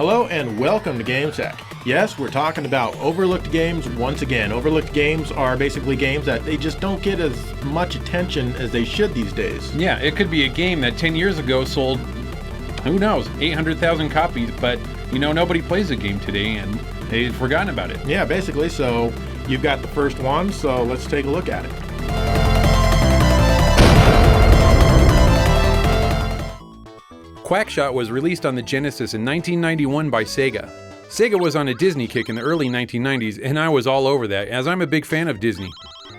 Hello and welcome to GameSack. Yes, we're talking about overlooked games once again. Overlooked games are basically games that they just don't get as much attention as they should these days. Yeah, it could be a game that 10 years ago sold, who knows, 800,000 copies, but nobody plays the game today and they've forgotten about it. Yeah, basically, so you've got the first one, so let's take a look at it. Quackshot was released on the Genesis in 1991 by Sega. Sega was on a Disney kick in the early 1990s, and I was all over that, as I'm a big fan of Disney.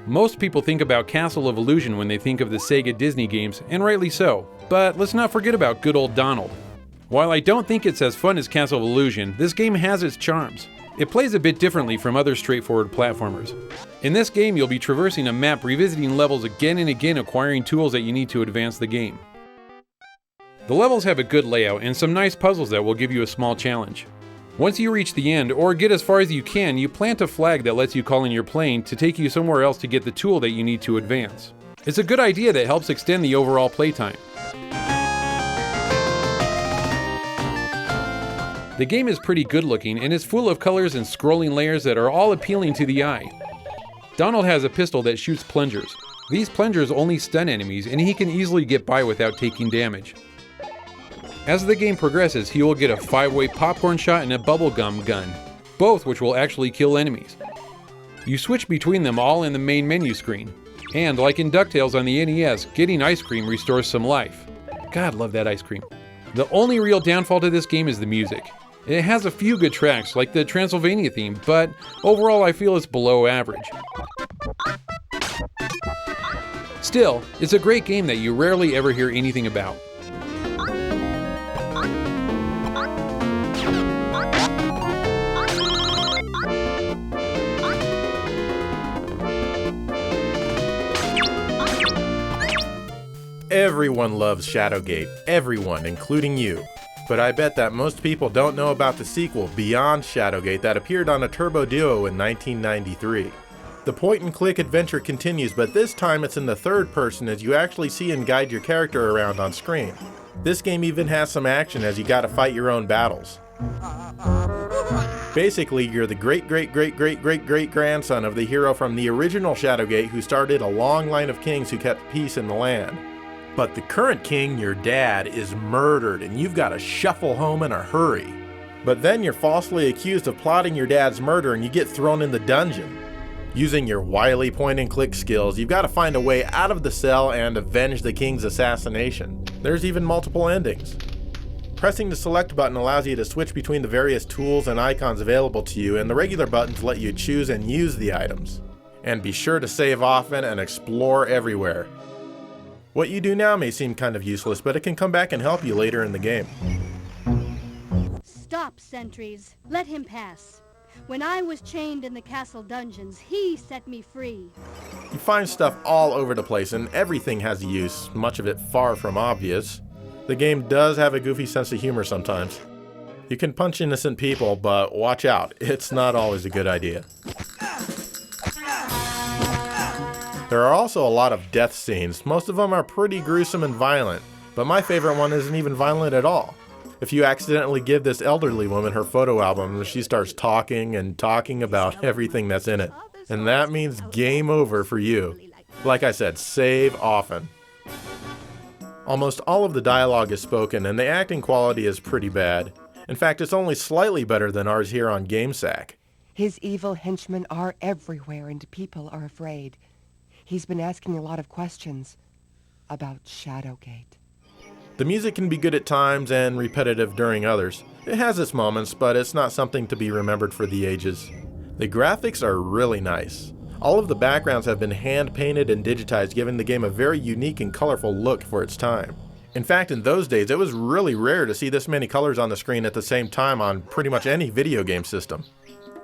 Most people think about Castle of Illusion when they think of the Sega Disney games, and rightly so. But let's not forget about good old Donald. While I don't think it's as fun as Castle of Illusion, this game has its charms. It plays a bit differently from other straightforward platformers. In this game, you'll be traversing a map, revisiting levels again and again, acquiring tools that you need to advance the game. The levels have a good layout and some nice puzzles that will give you a small challenge. Once you reach the end, or get as far as you can, you plant a flag that lets you call in your plane to take you somewhere else to get the tool that you need to advance. It's a good idea that helps extend the overall playtime. The game is pretty good looking and is full of colors and scrolling layers that are all appealing to the eye. Donald has a pistol that shoots plungers. These plungers only stun enemies and he can easily get by without taking damage. As the game progresses, he will get a 5-way popcorn shot and a bubblegum gun, both which will actually kill enemies. You switch between them all in the main menu screen, and like in DuckTales on the NES, getting ice cream restores some life. God, love that ice cream. The only real downfall to this game is the music. It has a few good tracks, like the Transylvania theme, but overall I feel it's below average. Still, it's a great game that you rarely ever hear anything about. Everyone loves Shadowgate, everyone, including you. But I bet that most people don't know about the sequel, Beyond Shadowgate, that appeared on a Turbo Duo in 1993. The point-and-click adventure continues, but this time it's in the third person as you actually see and guide your character around on screen. This game even has some action as you gotta fight your own battles. Basically, you're the great-great-great-great-great-great-grandson of the hero from the original Shadowgate who started a long line of kings who kept peace in the land. But the current king, your dad, is murdered and you've got to shuffle home in a hurry. But then you're falsely accused of plotting your dad's murder and you get thrown in the dungeon. Using your wily point-and-click skills, you've got to find a way out of the cell and avenge the king's assassination. There's even multiple endings. Pressing the select button allows you to switch between the various tools and icons available to you, and the regular buttons let you choose and use the items. And be sure to save often and explore everywhere. What you do now may seem kind of useless, but it can come back and help you later in the game. Stop, sentries. Let him pass. When I was chained in the castle dungeons, he set me free. You find stuff all over the place and everything has a use, much of it far from obvious. The game does have a goofy sense of humor sometimes. You can punch innocent people, but watch out, it's not always a good idea. There are also a lot of death scenes. Most of them are pretty gruesome and violent, but my favorite one isn't even violent at all. If you accidentally give this elderly woman her photo album, she starts talking and talking about everything that's in it. And that means game over for you. Like I said, save often. Almost all of the dialogue is spoken and the acting quality is pretty bad. In fact, it's only slightly better than ours here on GameSack. His evil henchmen are everywhere and people are afraid. He's been asking a lot of questions about Shadowgate. The music can be good at times and repetitive during others. It has its moments, but it's not something to be remembered for the ages. The graphics are really nice. All of the backgrounds have been hand-painted and digitized, giving the game a very unique and colorful look for its time. In fact, in those days, it was really rare to see this many colors on the screen at the same time on pretty much any video game system.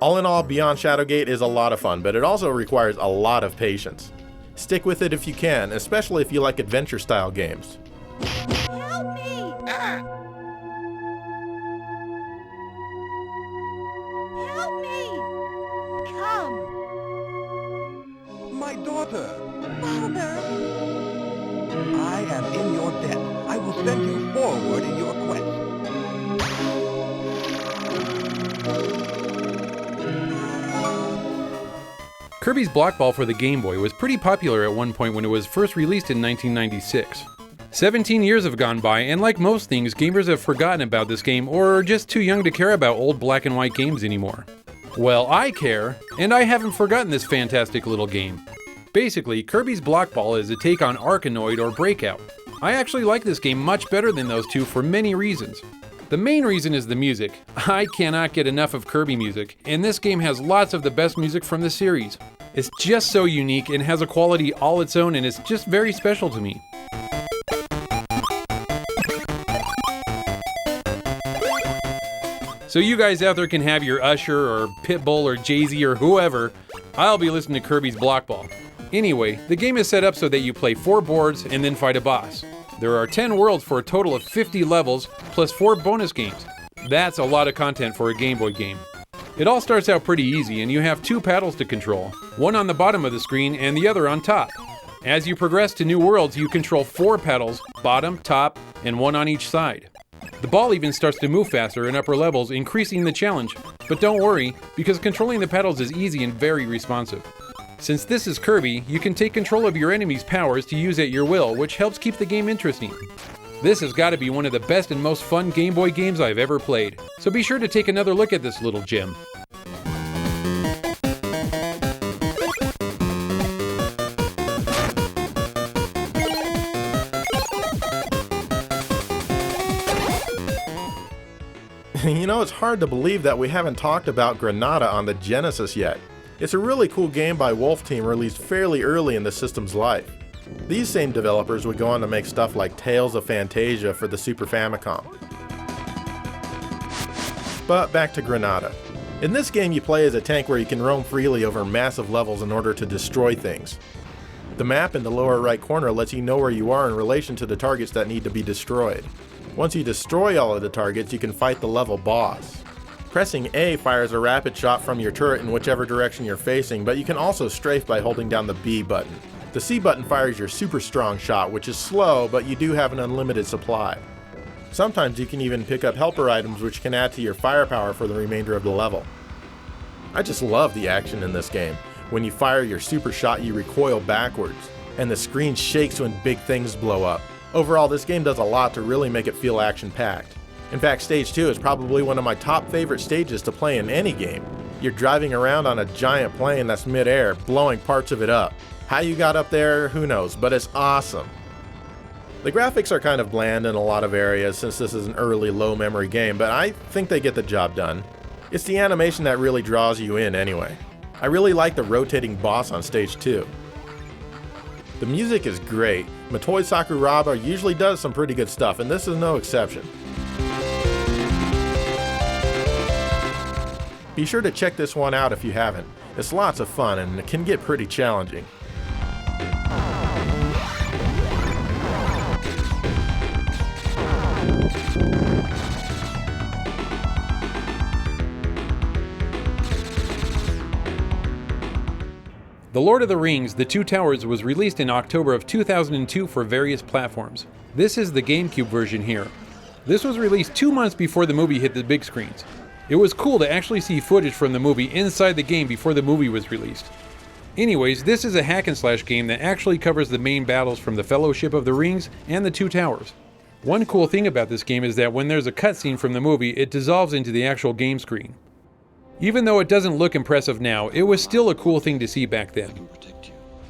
All in all, Beyond Shadowgate is a lot of fun, but it also requires a lot of patience. Stick with it if you can, especially if you like adventure-style games. Help me! Help me! Come! My daughter! Father! I am in your debt. I will send you forward in your quest. Kirby's Block Ball for the Game Boy was pretty popular at one point when it was first released in 1996. 17 years have gone by, and like most things, gamers have forgotten about this game or are just too young to care about old black and white games anymore. Well, I care, and I haven't forgotten this fantastic little game. Basically, Kirby's Block Ball is a take on Arkanoid or Breakout. I actually like this game much better than those two for many reasons. The main reason is the music. I cannot get enough of Kirby music, and this game has lots of the best music from the series. It's just so unique and has a quality all its own, and it's just very special to me. So you guys out there can have your Usher or Pitbull or Jay-Z or whoever. I'll be listening to Kirby's Block Ball. Anyway, the game is set up so that you play 4 boards and then fight a boss. There are 10 worlds for a total of 50 levels, plus 4 bonus games. That's a lot of content for a Game Boy game. It all starts out pretty easy, and you have 2 paddles to control, one on the bottom of the screen and the other on top. As you progress to new worlds, you control 4 paddles, bottom, top, and 1 on each side. The ball even starts to move faster in upper levels, increasing the challenge. But don't worry, because controlling the paddles is easy and very responsive. Since this is Kirby, you can take control of your enemy's powers to use at your will, which helps keep the game interesting. This has got to be one of the best and most fun Game Boy games I've ever played, so be sure to take another look at this little gem. You know, it's hard to believe that we haven't talked about Grenada on the Genesis yet. It's a really cool game by Wolf Team released fairly early in the system's life. These same developers would go on to make stuff like Tales of Fantasia for the Super Famicom. But back to Grenada. In this game you play as a tank where you can roam freely over massive levels in order to destroy things. The map in the lower right corner lets you know where you are in relation to the targets that need to be destroyed. Once you destroy all of the targets, you can fight the level boss. Pressing A fires a rapid shot from your turret in whichever direction you're facing, but you can also strafe by holding down the B button. The C button fires your super strong shot, which is slow, but you do have an unlimited supply. Sometimes you can even pick up helper items which can add to your firepower for the remainder of the level. I just love the action in this game. When you fire your super shot, you recoil backwards, and the screen shakes when big things blow up. Overall, this game does a lot to really make it feel action-packed. In fact, Stage 2 is probably one of my top favorite stages to play in any game. You're driving around on a giant plane that's mid-air, blowing parts of it up. How you got up there, who knows, but it's awesome. The graphics are kind of bland in a lot of areas since this is an early low-memory game, but I think they get the job done. It's the animation that really draws you in anyway. I really like the rotating boss on Stage 2. The music is great. Motoi Sakuraba usually does some pretty good stuff, and this is no exception. Be sure to check this one out if you haven't. It's lots of fun and it can get pretty challenging. The Lord of the Rings: The Two Towers was released in October of 2002 for various platforms. This is the GameCube version here. This was released 2 months before the movie hit the big screens. It was cool to actually see footage from the movie inside the game before the movie was released. Anyways, this is a hack and slash game that actually covers the main battles from the Fellowship of the Rings and the Two Towers. One cool thing about this game is that when there's a cutscene from the movie, it dissolves into the actual game screen. Even though it doesn't look impressive now, it was still a cool thing to see back then.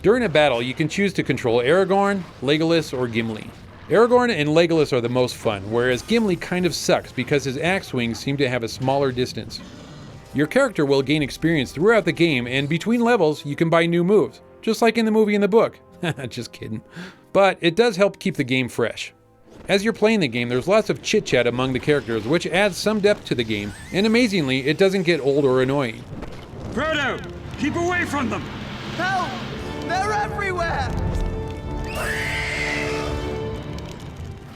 During a battle, you can choose to control Aragorn, Legolas, or Gimli. Aragorn and Legolas are the most fun, whereas Gimli kind of sucks because his axe swings seem to have a smaller distance. Your character will gain experience throughout the game, and between levels, you can buy new moves, just like in the movie and the book. Just kidding. But it does help keep the game fresh. As you're playing the game, there's lots of chit-chat among the characters, which adds some depth to the game, and amazingly, it doesn't get old or annoying. Frodo, keep away from them! Help! They're everywhere!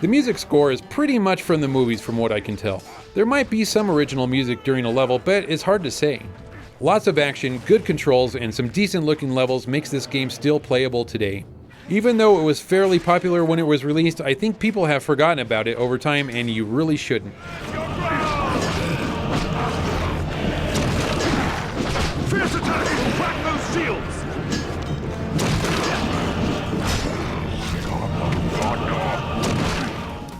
The music score is pretty much from the movies from what I can tell. There might be some original music during a level, but it's hard to say. Lots of action, good controls, and some decent looking levels makes this game still playable today. Even though it was fairly popular when it was released, I think people have forgotten about it over time, and you really shouldn't. Fierce attack! Crack those shields!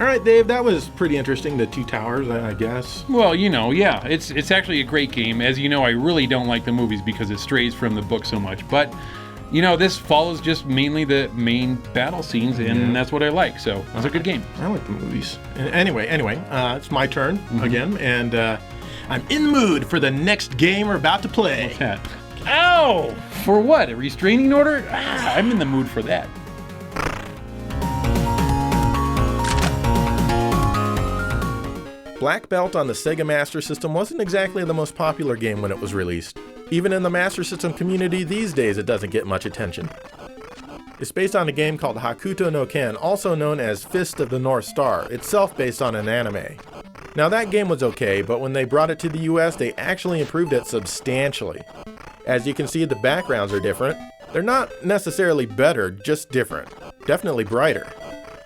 All right, Dave, that was pretty interesting, the Two Towers, I guess. Well, yeah, it's actually a great game. As you know, I really don't like the movies because it strays from the book so much. But, this follows just mainly the main battle scenes, and that's what I like. So it's a good game. I like the movies. Anyway, it's my turn again, and I'm in the mood for the next game we're about to play. What's that? Ow! For what? A restraining order? I'm in the mood for that. Black Belt on the Sega Master System wasn't exactly the most popular game when it was released. Even in the Master System community these days, it doesn't get much attention. It's based on a game called Hakuto no Ken, also known as Fist of the North Star, itself based on an anime. Now that game was okay, but when they brought it to the US, they actually improved it substantially. As you can see, the backgrounds are different. They're not necessarily better, just different. Definitely brighter.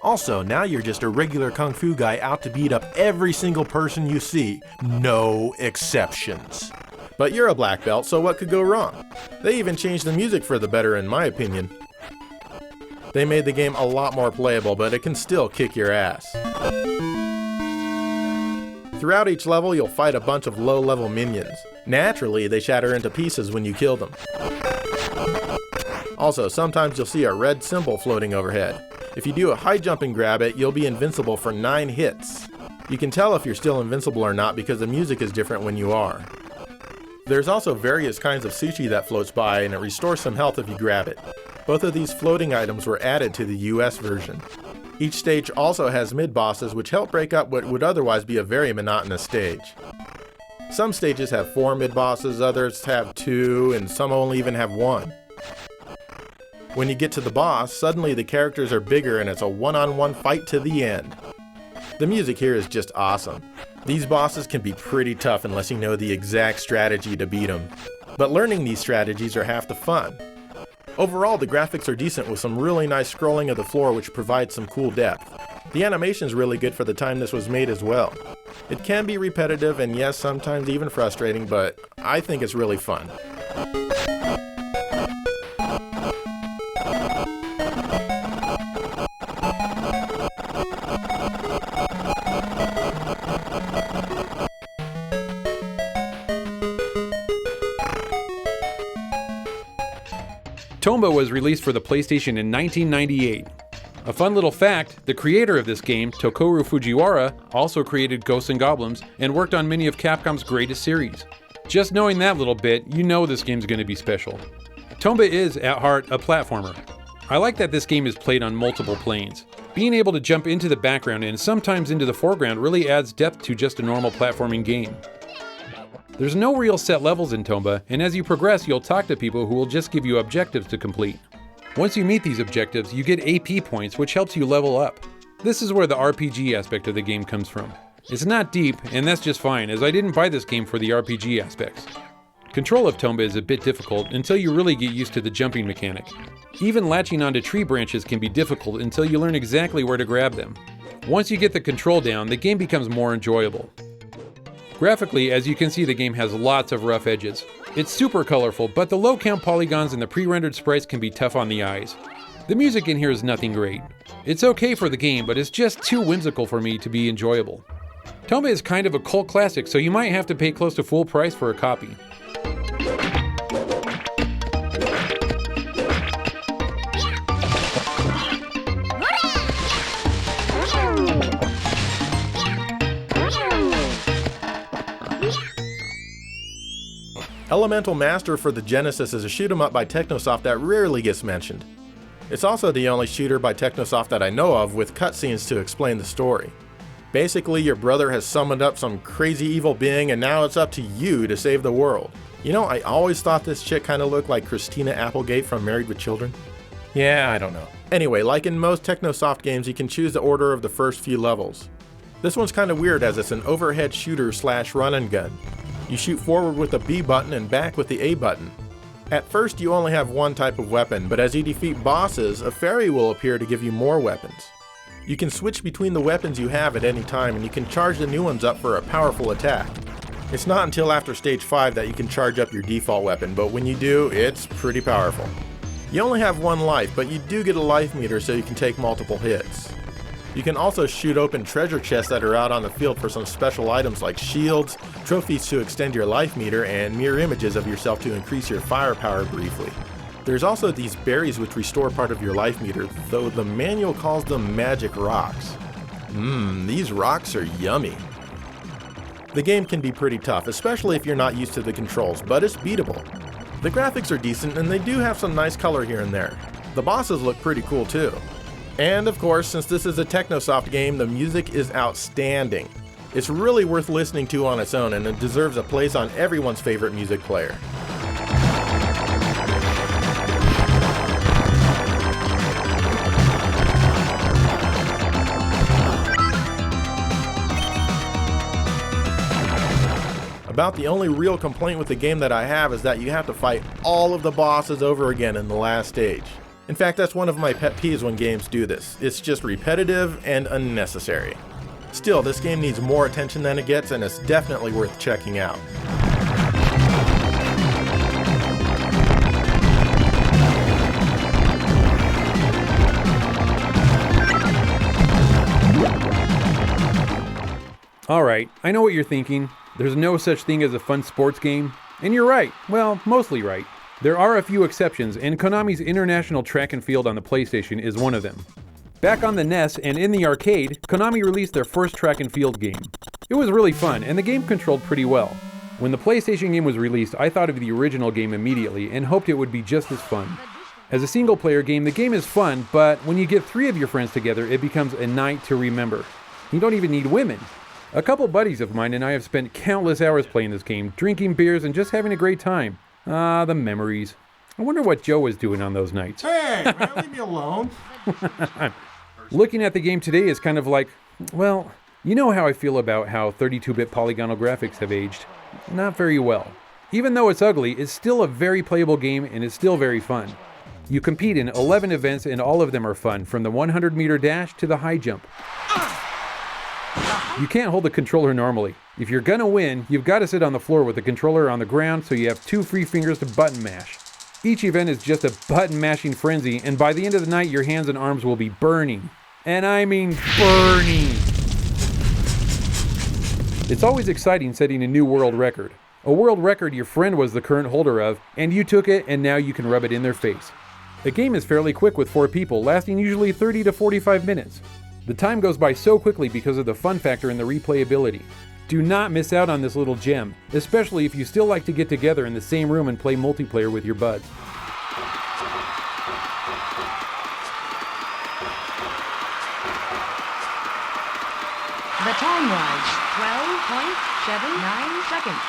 Also, now you're just a regular kung fu guy out to beat up every single person you see. No exceptions. But you're a black belt, so what could go wrong? They even changed the music for the better, in my opinion. They made the game a lot more playable, but it can still kick your ass. Throughout each level, you'll fight a bunch of low-level minions. Naturally, they shatter into pieces when you kill them. Also, sometimes you'll see a red symbol floating overhead. If you do a high jump and grab it, you'll be invincible for 9 hits. You can tell if you're still invincible or not because the music is different when you are. There's also various kinds of sushi that floats by, and it restores some health if you grab it. Both of these floating items were added to the US version. Each stage also has mid-bosses which help break up what would otherwise be a very monotonous stage. Some stages have 4 mid-bosses, others have 2, and some only even have 1. When you get to the boss, suddenly the characters are bigger and it's a one-on-one fight to the end. The music here is just awesome. These bosses can be pretty tough unless you know the exact strategy to beat them. But learning these strategies are half the fun. Overall, the graphics are decent with some really nice scrolling of the floor which provides some cool depth. The animation is really good for the time this was made as well. It can be repetitive and yes, sometimes even frustrating, but I think it's really fun. Tomba was released for the PlayStation in 1998. A fun little fact, the creator of this game, Tokoru Fujiwara, also created Ghosts and Goblins and worked on many of Capcom's greatest series. Just knowing that little bit, you know this game's going to be special. Tomba is, at heart, a platformer. I like that this game is played on multiple planes. Being able to jump into the background and sometimes into the foreground really adds depth to just a normal platforming game. There's no real set levels in Tomba, and as you progress, you'll talk to people who will just give you objectives to complete. Once you meet these objectives, you get AP points, which helps you level up. This is where the RPG aspect of the game comes from. It's not deep, and that's just fine, as I didn't buy this game for the RPG aspects. Control of Tomba is a bit difficult until you really get used to the jumping mechanic. Even latching onto tree branches can be difficult until you learn exactly where to grab them. Once you get the control down, the game becomes more enjoyable. Graphically, as you can see, the game has lots of rough edges. It's super colorful, but the low-count polygons and the pre-rendered sprites can be tough on the eyes. The music in here is nothing great. It's okay for the game, but it's just too whimsical for me to be enjoyable. Tomba is kind of a cult classic, so you might have to pay close to full price for a copy. Elemental Master for the Genesis is a shoot-'em-up by Technosoft that rarely gets mentioned. It's also the only shooter by Technosoft that I know of with cutscenes to explain the story. Basically, your brother has summoned up some crazy evil being and now it's up to you to save the world. You know, I always thought this chick kinda looked like Christina Applegate from Married with Children. Yeah, I don't know. Anyway, like in most Technosoft games, you can choose the order of the first few levels. This one's kinda weird as it's an overhead shooter / run and gun. You shoot forward with the B button and back with the A button. At first you only have one type of weapon, but as you defeat bosses, a fairy will appear to give you more weapons. You can switch between the weapons you have at any time and you can charge the new ones up for a powerful attack. It's not until after stage 5 that you can charge up your default weapon, but when you do, it's pretty powerful. You only have one life, but you do get a life meter so you can take multiple hits. You can also shoot open treasure chests that are out on the field for some special items like shields, trophies to extend your life meter, and mirror images of yourself to increase your firepower briefly. There's also these berries which restore part of your life meter, though the manual calls them magic rocks. These rocks are yummy. The game can be pretty tough, especially if you're not used to the controls, but it's beatable. The graphics are decent and they do have some nice color here and there. The bosses look pretty cool too. And of course, since this is a Technosoft game, the music is outstanding. It's really worth listening to on its own and it deserves a place on everyone's favorite music player. About the only real complaint with the game that I have is that you have to fight all of the bosses over again in the last stage. In fact, that's one of my pet peeves when games do this. It's just repetitive and unnecessary. Still, this game needs more attention than it gets, and it's definitely worth checking out. Alright, I know what you're thinking. There's no such thing as a fun sports game. And you're right. Well, mostly right. There are a few exceptions, and Konami's International Track and Field on the PlayStation is one of them. Back on the NES and in the arcade, Konami released their first track and field game. It was really fun, and the game controlled pretty well. When the PlayStation game was released, I thought of the original game immediately and hoped it would be just as fun. As a single-player game, the game is fun, but when you get 3 of your friends together, it becomes a night to remember. You don't even need women. A couple buddies of mine and I have spent countless hours playing this game, drinking beers and just having a great time. Ah, the memories. I wonder what Joe was doing on those nights. Hey, man, leave me alone. Looking at the game today is kind of like, well, you know how I feel about how 32-bit polygonal graphics have aged. Not very well. Even though it's ugly, it's still a very playable game and it's still very fun. You compete in 11 events and all of them are fun, from the 100-meter dash to the high jump. You can't hold the controller normally. If you're gonna win, you've got to sit on the floor with the controller on the ground so you have 2 free fingers to button mash. Each event is just a button mashing frenzy, and by the end of the night your hands and arms will be burning. And I mean burning! It's always exciting setting a new world record. A world record your friend was the current holder of, and you took it and now you can rub it in their face. The game is fairly quick with 4 people, lasting usually 30 to 45 minutes. The time goes by so quickly because of the fun factor and the replayability. Do not miss out on this little gem, especially if you still like to get together in the same room and play multiplayer with your buds. The time was 12.79 seconds.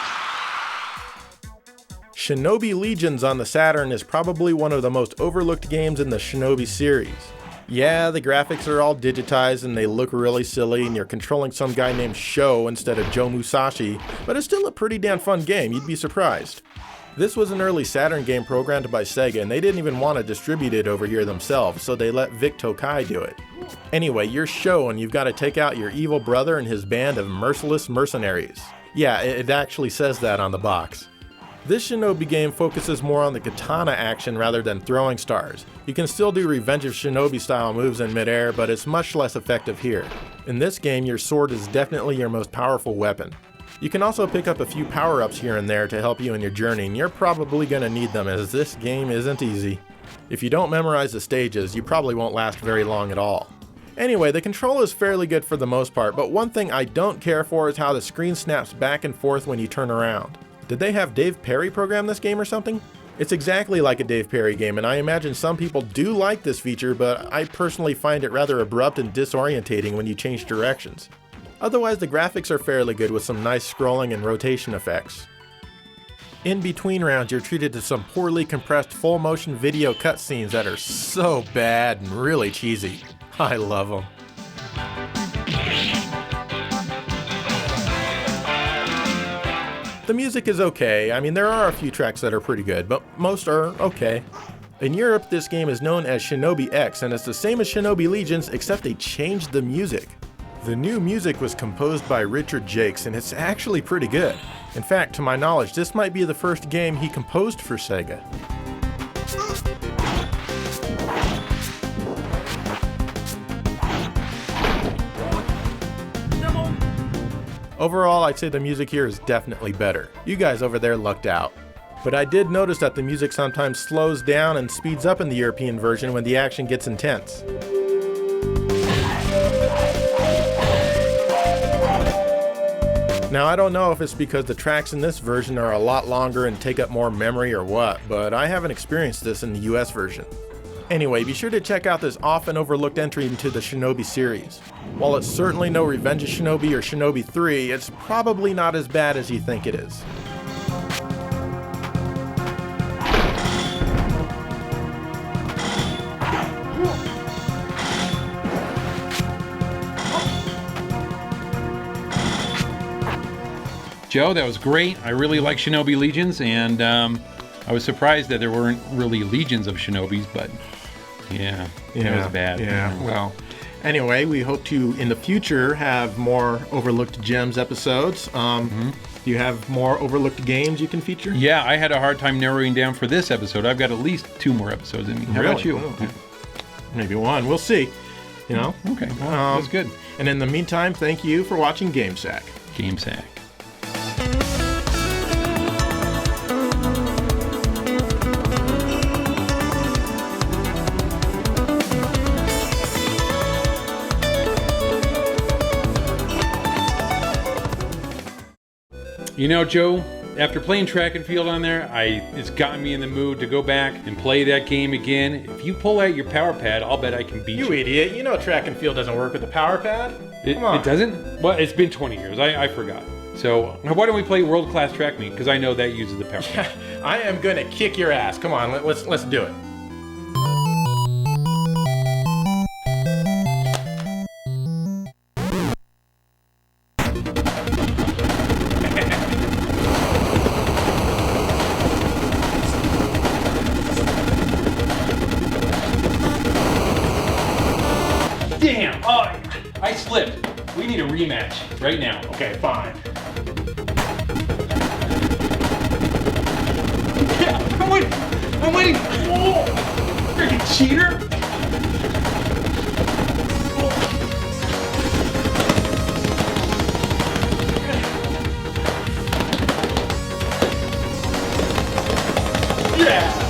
Shinobi Legions on the Saturn is probably one of the most overlooked games in the Shinobi series. Yeah, the graphics are all digitized and they look really silly and you're controlling some guy named Sho instead of Joe Musashi, but it's still a pretty damn fun game, you'd be surprised. This was an early Saturn game programmed by Sega and they didn't even want to distribute it over here themselves, so they let Vic Tokai do it. Anyway, you're Sho and you've got to take out your evil brother and his band of merciless mercenaries. Yeah, it actually says that on the box. This Shinobi game focuses more on the katana action rather than throwing stars. You can still do Revenge of Shinobi style moves in midair, but it's much less effective here. In this game, your sword is definitely your most powerful weapon. You can also pick up a few power-ups here and there to help you in your journey, and you're probably going to need them as this game isn't easy. If you don't memorize the stages, you probably won't last very long at all. Anyway, the control is fairly good for the most part, but one thing I don't care for is how the screen snaps back and forth when you turn around. Did they have Dave Perry program this game or something? It's exactly like a Dave Perry game, and I imagine some people do like this feature, but I personally find it rather abrupt and disorientating when you change directions. Otherwise, the graphics are fairly good with some nice scrolling and rotation effects. In between rounds, you're treated to some poorly compressed full-motion video cutscenes that are so bad and really cheesy. I love them. The music is okay. I mean, there are a few tracks that are pretty good, but most are okay. In Europe, this game is known as Shinobi X, and it's the same as Shinobi Legions, except they changed the music. The new music was composed by Richard Jakes, and it's actually pretty good. In fact, to my knowledge, this might be the first game he composed for Sega. Overall, I'd say the music here is definitely better. You guys over there lucked out. But I did notice that the music sometimes slows down and speeds up in the European version when the action gets intense. Now, I don't know if it's because the tracks in this version are a lot longer and take up more memory or what, but I haven't experienced this in the US version. Anyway, be sure to check out this often overlooked entry into the Shinobi series. While it's certainly no Revenge of Shinobi or Shinobi 3, it's probably not as bad as you think it is. Joe, that was great. I really like Shinobi Legions, and I was surprised that there weren't really legions of Shinobis, but yeah, it was bad. Yeah, well, anyway, we hope to, in the future, have more Overlooked Gems episodes. Do you have more overlooked games you can feature? Yeah, I had a hard time narrowing down for this episode. I've got at least 2 more episodes in me. How about you? Oh, maybe 1. We'll see. You know? Okay, well, that's good. And in the meantime, thank you for watching GameSack. GameSack. You know, Joe, after playing track and field on there, it's gotten me in the mood to go back and play that game again. If you pull out your power pad, I'll bet I can beat you. You idiot. You know track and field doesn't work with the power pad. Come on. It doesn't? Well, it's been 20 years. I forgot. So why don't we play World Class Track Meet? Because I know that uses the power pad. I am going to kick your ass. Come on, let's do it. Damn! Oh, I slipped. We need a rematch right now. Okay, fine. Yeah, I'm winning! Oh, freaking cheater! Yeah!